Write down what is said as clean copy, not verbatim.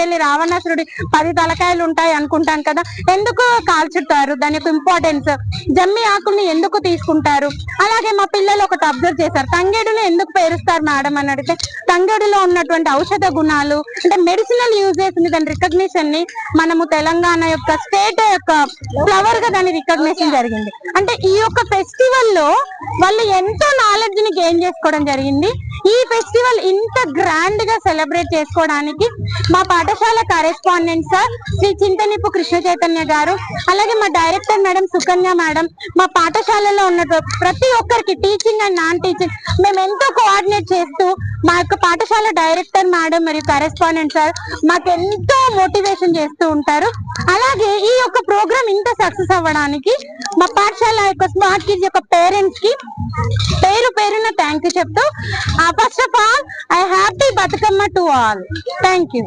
వెళ్ళి రావణాసురుడి 10 తలకాయలు ఉంటాయి అనుకుంటాం కదా, ఎందుకు కాల్చుతారు, దాని యొక్క ఇంపార్టెన్స్, జమ్మి ఆకుల్ని ఎందుకు తీసుకుంటారు. అలాగే మా పిల్లలు ఒకటి అబ్జర్వ్ చేశారు, తంగేడుని ఎందుకు పేరుస్తారు మేడం అని అడిగితే, తంగేడులో ఉన్నటువంటి ఔషధ గుణాలు అంటే మెడిసినల్ యూజెస్ ని, దాని రికగ్నిషన్ ని మనము తెలంగాణ యొక్క స్టేట్ యొక్క ఫ్లవర్ గా దాని రికగ్నిషన్ జరిగింది. అంటే ఈ యొక్క ఫెస్టివల్ లో వాళ్ళు ఎంతో నాలెడ్జ్ ని గెయిన్ చేసుకోవడం జరిగింది. ఈ ఫెస్టివల్ ఇంత గ్రాండ్ గా సెలబ్రేట్ చేసుకోవడానికి మా పాఠశాల కరెస్పాండెంట్ సార్ శ్రీ చింతనిప్పు కృష్ణ చైతన్య గారు, అలాగే మా డైరెక్టర్ మేడం సుకన్య మేడం, మా పాఠశాలలో ఉన్న ప్రతి ఒక్కరికి టీచింగ్ అండ్ నాన్ టీచింగ్ మేము ఎంతో కోఆర్డినేట్ చేస్తూ, మా యొక్క పాఠశాల డైరెక్టర్ మేడం మరియు కరెస్పాండెంట్ సార్ మాకు ఎంతో మోటివేషన్ చేస్తూ ఉంటారు. అలాగే ఈ యొక్క ప్రోగ్రామ్ ఇంత సక్సెస్ అవ్వడానికి మా పాఠశాల యొక్క స్మార్ట్ కిడ్స్ యొక్క పేరెంట్స్ కి పేరు పేరున థ్యాంక్ యూ చెప్తూ, first of all I happy Bathukamma to all. Thank you.